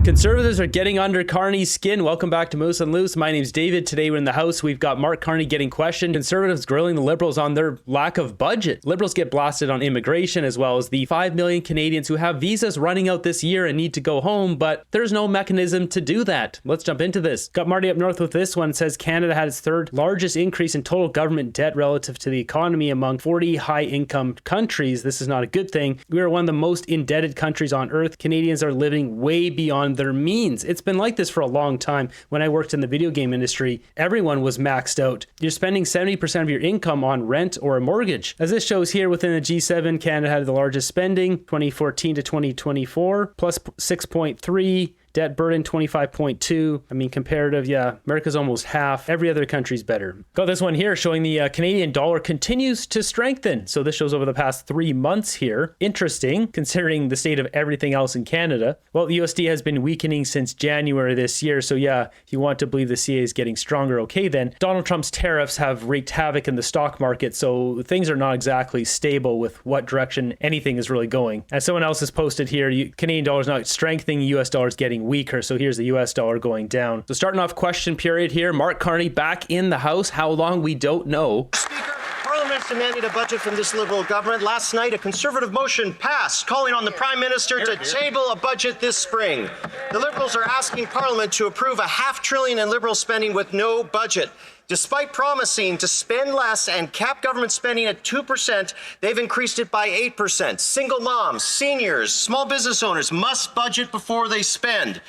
Conservatives are getting under Carney's skin. Welcome back to Moose and Loose. My name's David. Today we're in the House. We've got Mark Carney getting questioned. Conservatives grilling the Liberals on their lack of budget. Liberals get blasted on immigration, as well as the 5 million Canadians who have visas running out this year and need to go home, but there's no mechanism to do that. Let's jump into this. Got Marty up north with this one. It says Canada had its third largest increase in total government debt relative to the economy among 40 high-income countries. This is not a good thing. We are one of the most indebted countries on earth. Canadians are living way beyond their means. It's been like this for a long time. When I worked in the video game industry, everyone was maxed out. You're spending 70% of your income on rent or a mortgage. As this shows here, within the G7, Canada had the largest spending, 2014 to 2024, plus 6.3. Debt burden, 25.2. I mean, comparative, yeah, America's almost half. Every other country's better. Got this one here showing the Canadian dollar continues to strengthen. So this shows over the past 3 months here. Interesting, considering the state of everything else in Canada. Well, the USD has been weakening since January this year. So yeah, if you want to believe the CA is getting stronger, okay then. Donald Trump's tariffs have wreaked havoc in the stock market. So things are not exactly stable with what direction anything is really going. As someone else has posted here, Canadian dollar is not strengthening, US dollar is getting weaker. So here's the US dollar going down. So starting off question period here, Mark Carney back in the House. How long, we don't know. Speaker, Parliament's demanding a budget from this Liberal government. Last night, a Conservative motion passed calling on the Prime Minister to table a budget this spring. The Liberals are asking Parliament to approve $500 billion in Liberal spending with no budget. Despite promising to spend less and cap government spending at 2%, they've increased it by 8%. Single moms, seniors, small business owners must budget before they spend.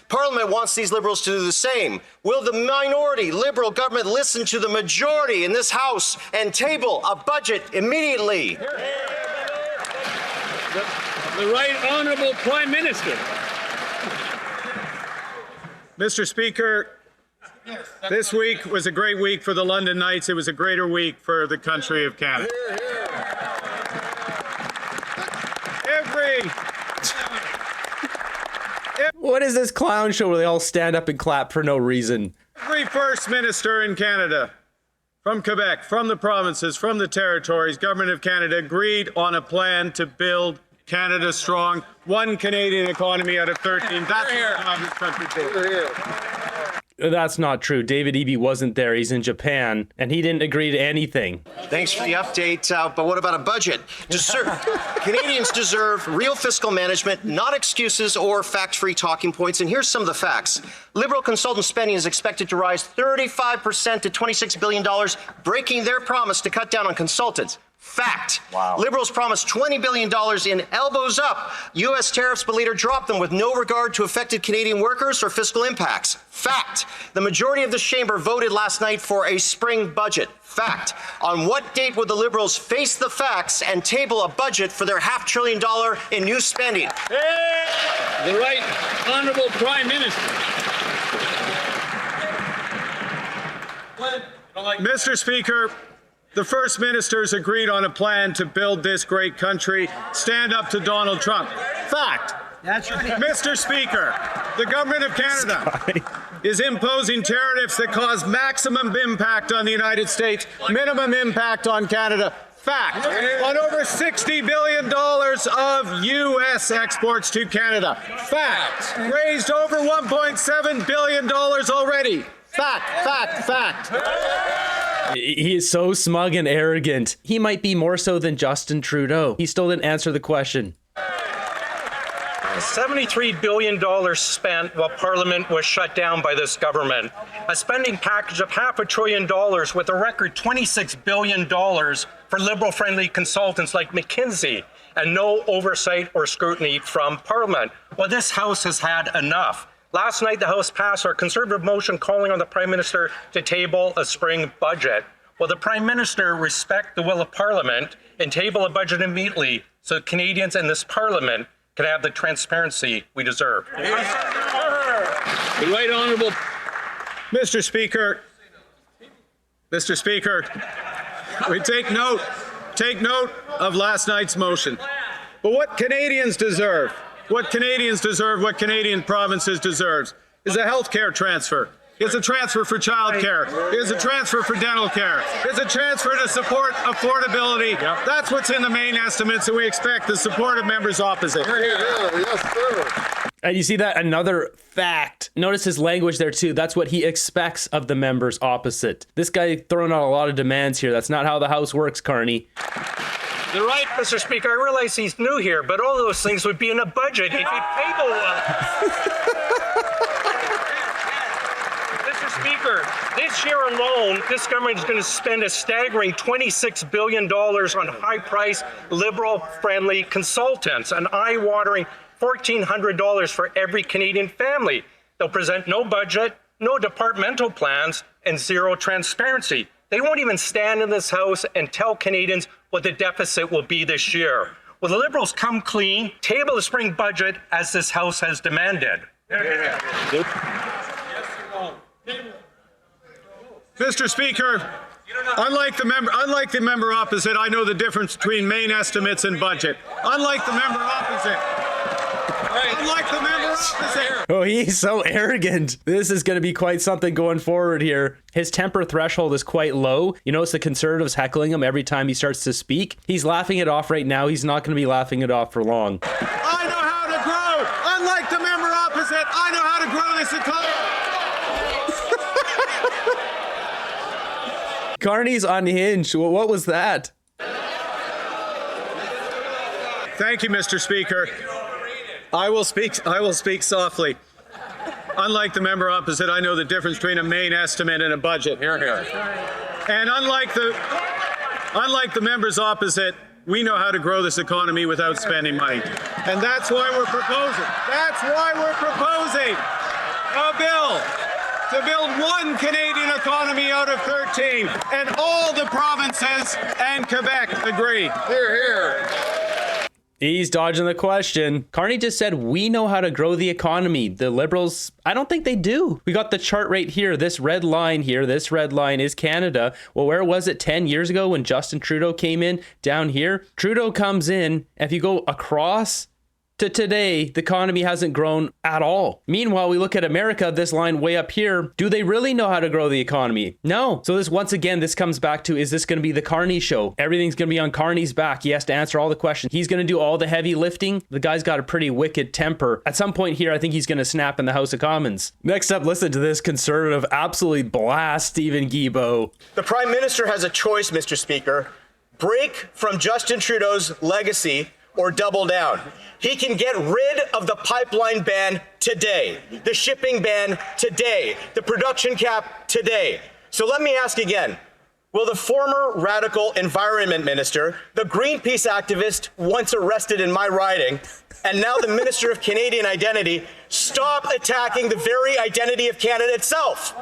Parliament wants these Liberals to do the same. Will the minority Liberal government listen to the majority in this House and table a budget immediately? The Right Honourable Prime Minister. Mr. Speaker, this week was a great week for the London Knights. It was a greater week for the country of Canada. What is this clown show where they all stand up and clap for no reason? Every First Minister in Canada, from Quebec, from the provinces, from the territories, Government of Canada agreed on a plan to build Canada strong. One Canadian economy out of 13. That's what this country did. That's not true. David Eby wasn't there. He's in Japan, and he didn't agree to anything. Thanks for the update, but what about a budget? Canadians deserve real fiscal management, not excuses or fact-free talking points. And here's some of the facts. Liberal consultant spending is expected to rise 35% to $26 billion, breaking their promise to cut down on consultants. Fact. Wow. Liberals promised $20 billion in elbows up U.S. tariffs, but later dropped them with no regard to affected Canadian workers or fiscal impacts. Fact. The majority of this chamber voted last night for a spring budget. Fact. On what date would the Liberals face the facts and table a budget for their $500 billion in new spending? The Right Honourable Prime Minister. Mr. Speaker, the First Ministers agreed on a plan to build this great country. Stand up to Donald Trump. Fact. That's right. Mr. Speaker, the Government of Canada is imposing tariffs that cause maximum impact on the United States, minimum impact on Canada. Fact. On over $60 billion of U.S. exports to Canada. Fact. Raised over $1.7 billion already. Fact. He is so smug and arrogant. He might be more so than Justin Trudeau. He still didn't answer the question. $73 billion spent while Parliament was shut down by this government. A spending package of $500 billion with a record $26 billion for Liberal-friendly consultants like McKinsey, and no oversight or scrutiny from Parliament. Well, this House has had enough. Last night, the House passed our Conservative motion calling on the Prime Minister to table a spring budget. Will the Prime Minister respect the will of Parliament and table a budget immediately so Canadians in this Parliament can have the transparency we deserve? The Right Honourable. Mr. Speaker, we take note of last night's motion. But what Canadians deserve, what Canadian provinces deserve, is a health care transfer. Here's a transfer for childcare. Here's a transfer for dental care. Here's a transfer to support affordability. That's what's in the main estimates, and we expect the support of members opposite. Yes, sir. And you see that? Another fact. Notice his language there too. That's what he expects of the members opposite. This guy throwing out a lot of demands here. That's not how the House works, Carney. You're right, Mr. Speaker. I realize he's new here, but all those things would be in a budget if he'd table Mr. Speaker, this year alone, this government is going to spend a staggering $26 billion on high-priced, liberal-friendly consultants, an eye-watering $1,400 for every Canadian family. They'll present no budget, no departmental plans, and zero transparency. They won't even stand in this House and tell Canadians what the deficit will be this year. Will the Liberals come clean, table the spring budget as this House has demanded? Mr. Speaker, unlike the member opposite, I know the difference between main estimates and budget. Unlike the member opposite. Oh, he's so arrogant. This is going to be quite something going forward here. His temper threshold is quite low. You notice the Conservatives heckling him every time he starts to speak. He's laughing it off right now. He's not going to be laughing it off for long. I know how to grow. Unlike the member opposite, I know how to grow this economy. Carney's unhinged. What was that? Thank you, Mr. Speaker. I will speak softly. Unlike the member opposite, I know the difference between a main estimate and a budget. Here. And unlike the members opposite, we know how to grow this economy without spending money. And that's why we're proposing. A bill to build one Canadian economy out of 13. And all the provinces and Quebec agree. Here. He's dodging the question. Carney just said, we know how to grow the economy. The Liberals, I don't think they do. We got the chart right here. This red line here, this red line is Canada. Well, where was it 10 years ago when Justin Trudeau came in? Down here. Trudeau comes in. If you go across to today, the economy hasn't grown at all. Meanwhile, we look at America, this line way up here. Do they really know how to grow the economy? No. So this comes back to, is this going to be the Carney show? Everything's going to be on Carney's back. He has to answer all the questions. He's going to do all the heavy lifting. The guy's got a pretty wicked temper. At some point here, I think he's going to snap in the House of Commons. Next up, listen to this Conservative absolutely blast Stephen Guilbeault. The Prime Minister has a choice, Mr. Speaker. Break from Justin Trudeau's legacy or double down. He can get rid of the pipeline ban today, the shipping ban today, the production cap today. So let me ask again, will the former radical environment minister, the Greenpeace activist once arrested in my riding, and now the Minister of Canadian Identity, stop attacking the very identity of Canada itself?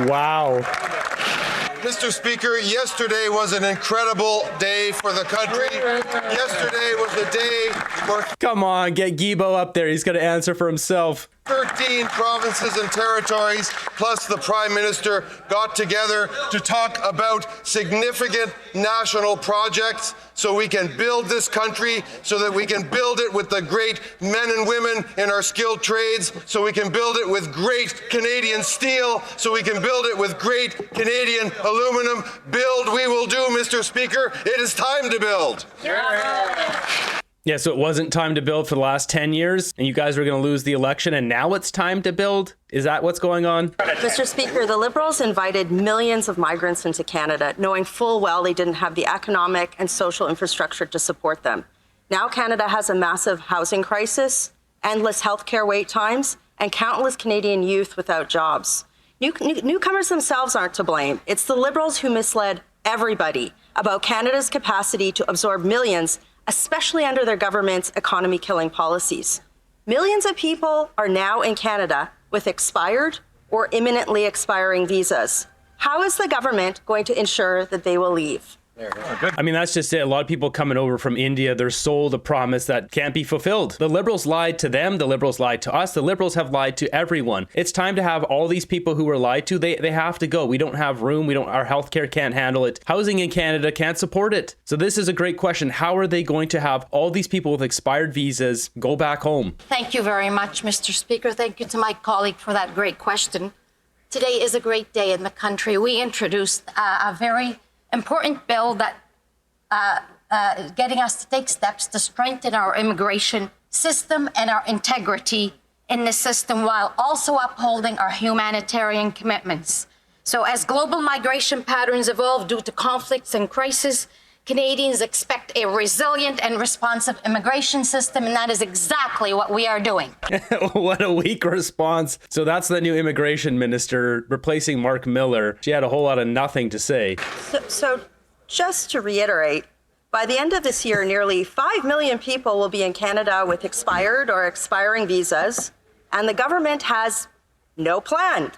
Wow. Mr. Speaker, yesterday was an incredible day for the country. Yesterday was a day where Come on, get Guilbeault up there. He's going to answer for himself. 13 provinces and territories, plus the Prime Minister, got together to talk about significant national projects so we can build this country, so that we can build it with the great men and women in our skilled trades, so we can build it with great Canadian steel, so we can build it with great Canadian aluminum. Build we will do, Mr. Speaker. It is time to build. Yeah, so it wasn't time to build for the last 10 years, and you guys were going to lose the election, and now it's time to build? Is that what's going on? Mr. Speaker, the Liberals invited millions of migrants into Canada, knowing full well they didn't have the economic and social infrastructure to support them. Now Canada has a massive housing crisis, endless healthcare wait times, and countless Canadian youth without jobs. Newcomers themselves aren't to blame. It's the Liberals who misled everybody about Canada's capacity to absorb millions, especially under their government's economy-killing policies. Millions of people are now in Canada with expired or imminently expiring visas. How is the government going to ensure that they will leave? I mean, that's just it. A lot of people coming over from India, they're sold a promise that can't be fulfilled. The Liberals lied to them. The Liberals lied to us. The Liberals have lied to everyone. It's time to have all these people who were lied to. They have to go. We don't have room. Our healthcare can't handle it. Housing in Canada can't support it. So this is a great question. How are they going to have all these people with expired visas go back home? Thank you very much, Mr. Speaker. Thank you to my colleague for that great question. Today is a great day in the country. We introduced a very important bill that getting us to take steps to strengthen our immigration system and our integrity in the system while also upholding our humanitarian commitments. So as global migration patterns evolve due to conflicts and crisis, Canadians expect a resilient and responsive immigration system, and that is exactly what we are doing. What a weak response. So that's the new immigration minister replacing Mark Miller. She had a whole lot of nothing to say. So just to reiterate, by the end of this year, nearly 5 million people will be in Canada with expired or expiring visas, and the government has no plan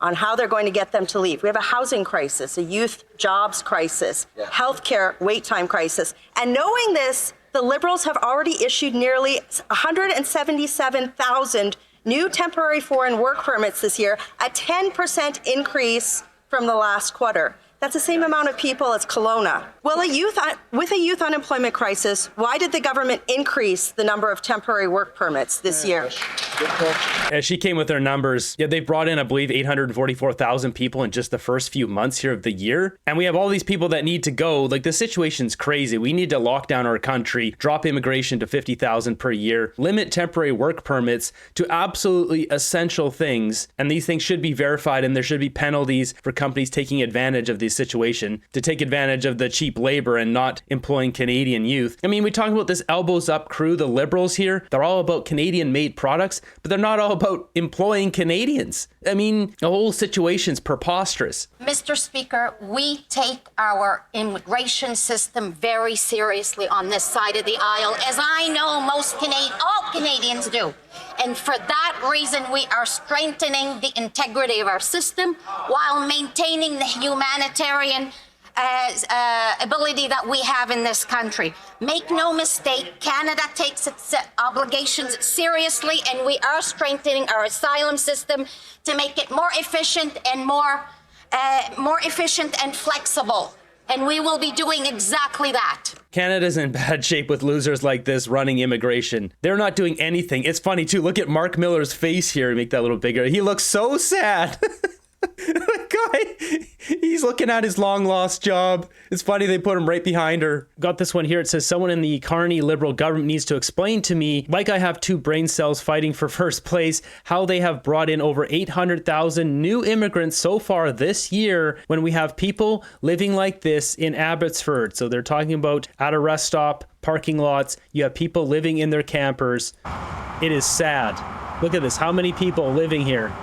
on how they're going to get them to leave. We have a housing crisis, a youth jobs crisis, healthcare wait time crisis. And knowing this, the Liberals have already issued nearly 177,000 new temporary foreign work permits this year, a 10% increase from the last quarter. That's the same amount of people as Kelowna. Well, with a youth unemployment crisis, why did the government increase the number of temporary work permits this year? As she came with her numbers, they brought in, I believe, 844,000 people in just the first few months here of the year. And we have all these people that need to go. Like, the situation's crazy. We need to lock down our country, drop immigration to 50,000 per year, limit temporary work permits to absolutely essential things. And these things should be verified, and there should be penalties for companies taking advantage of this situation, to take advantage of the cheap labor and not employing Canadian youth. I mean, we talk about this elbows up crew, the Liberals here. They're all about Canadian made products, but they're not all about employing Canadians. I mean, the whole situation's preposterous. Mr. Speaker, we take our immigration system very seriously on this side of the aisle, as I know all Canadians do. And for that reason, we are strengthening the integrity of our system while maintaining the humanitarian ability that we have in this country. Make no mistake, Canada takes its obligations seriously, and we are strengthening our asylum system to make it more efficient and more efficient and flexible. And we will be doing exactly that. Canada's in bad shape with losers like this running immigration. They're not doing anything. It's funny too. Look at Mark Miller's face here. Make that a little bigger. He looks so sad. The guy, he's looking at his long lost job. It's funny they put him right behind her. Got this one here. It says, someone in the Carney Liberal government needs to explain to me, like I have two brain cells fighting for first place, how they have brought in over 800,000 new immigrants so far this year when we have people living like this in Abbotsford. So they're talking about at a rest stop, parking lots. You have people living in their campers. It is sad. Look at this. How many people living here?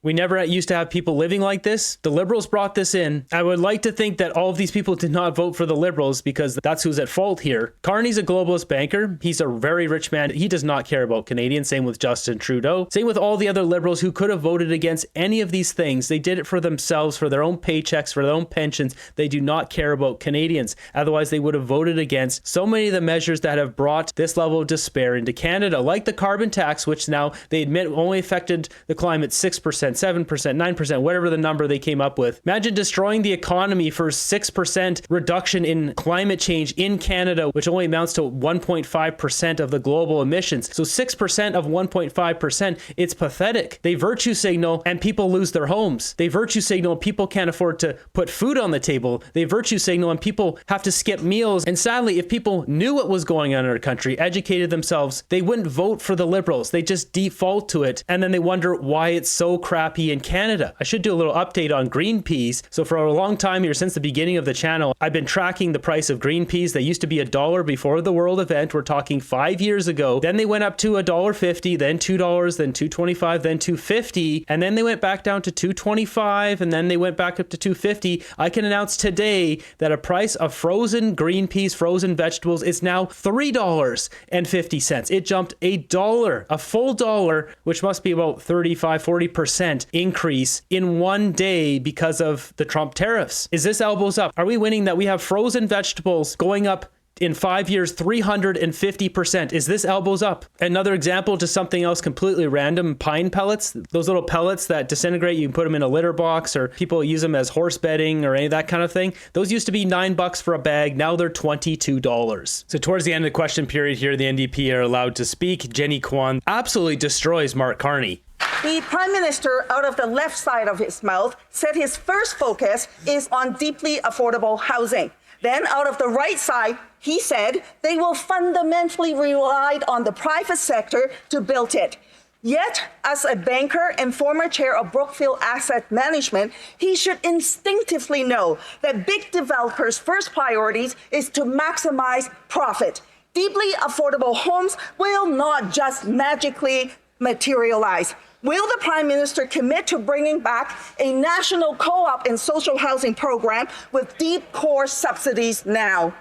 We never used to have people living like this. The Liberals brought this in. I would like to think that all of these people did not vote for the Liberals because that's who's at fault here. Carney's a globalist banker. He's a very rich man. He does not care about Canadians. Same with Justin Trudeau. Same with all the other Liberals who could have voted against any of these things. They did it for themselves, for their own paychecks, for their own pensions. They do not care about Canadians. Otherwise, they would have voted against so many of the measures that have brought this level of despair into Canada, like the carbon tax, which now they admit only affected the climate 6%. 7%, 9%, whatever the number they came up with. Imagine destroying the economy for 6% reduction in climate change in Canada, which only amounts to 1.5% of the global emissions. So 6% of 1.5%, it's pathetic. They virtue signal and people lose their homes. They virtue signal and people can't afford to put food on the table. They virtue signal and people have to skip meals. And sadly, if people knew what was going on in our country, educated themselves, they wouldn't vote for the Liberals. They just default to it. And then they wonder why it's so crappy in Canada. I should do a little update on green peas. So for a long time here, since the beginning of the channel, I've been tracking the price of green peas. They used to be $1 before the world event. We're talking 5 years ago. Then they went up to $1.50, then $2, then $2.25, then $2.50, and then they went back down to $2.25, and then they went back up to $2.50. I can announce today that a price of frozen green peas, frozen vegetables, is now $3.50. It jumped $1, a full dollar, which must be about 35-40% increase in one day because of the Trump tariffs. Is this elbows up? Are we winning that we have frozen vegetables going up in 5 years 350%? Is this elbows up? Another example to something else completely random, pine pellets. Those little pellets that disintegrate, you can put them in a litter box, or people use them as horse bedding or any of that kind of thing. Those used to be $9 for a bag. Now they're $22. So towards the end of the question period here, the NDP are allowed to speak. Jenny Kwan absolutely destroys Mark Carney. The Prime Minister, out of the left side of his mouth, said his first focus is on deeply affordable housing. Then, out of the right side, he said they will fundamentally rely on the private sector to build it. Yet, as a banker and former chair of Brookfield Asset Management, he should instinctively know that big developers' first priorities is to maximize profit. Deeply affordable homes will not just magically materialize. Will the Prime Minister commit to bringing back a national co-op and social housing program with deep core subsidies now?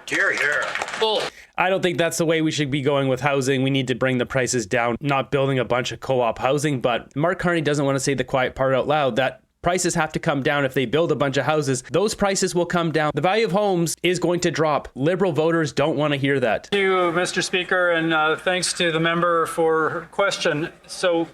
I don't think that's the way we should be going with housing. We need to bring the prices down, not building a bunch of co-op housing. But Mark Carney doesn't want to say the quiet part out loud, that prices have to come down. If they build a bunch of houses, those prices will come down. The value of homes is going to drop. Liberal voters don't want to hear that. Thank you, Mr. Speaker, and thanks to the member for her question. So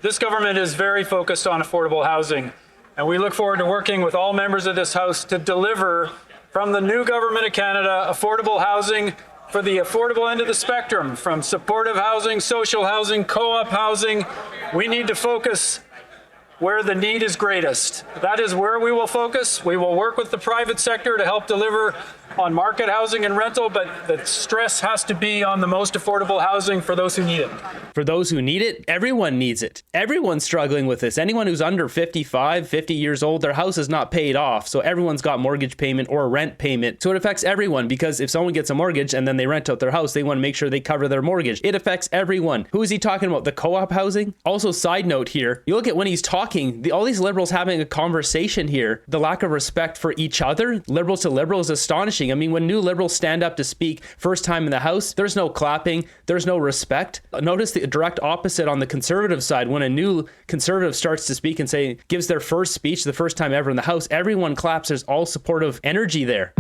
this government is very focused on affordable housing, and we look forward to working with all members of this House to deliver from the new Government of Canada affordable housing for the affordable end of the spectrum, from supportive housing, social housing, co-op housing. We need to focus where the need is greatest. That is where we will focus. We will work with the private sector to help deliver on market housing and rental, but the stress has to be on the most affordable housing for those who need it. For those who need it, everyone needs it. Everyone's struggling with this. Anyone who's under 55, 50 years old, their house is not paid off. So everyone's got mortgage payment or rent payment. So it affects everyone, because if someone gets a mortgage and then they rent out their house, they want to make sure they cover their mortgage. It affects everyone. Who is he talking about? The co-op housing? Also, side note here, you look at when he's talking, all these liberals having a conversation here, the lack of respect for each other, liberals to liberals, is astonishing. I mean, when new liberals stand up to speak first time in the House, there's no clapping, there's no respect. Notice the direct opposite on the conservative side. When a new conservative starts to speak and gives their first speech the first time ever in the House, everyone claps. There's all supportive energy there.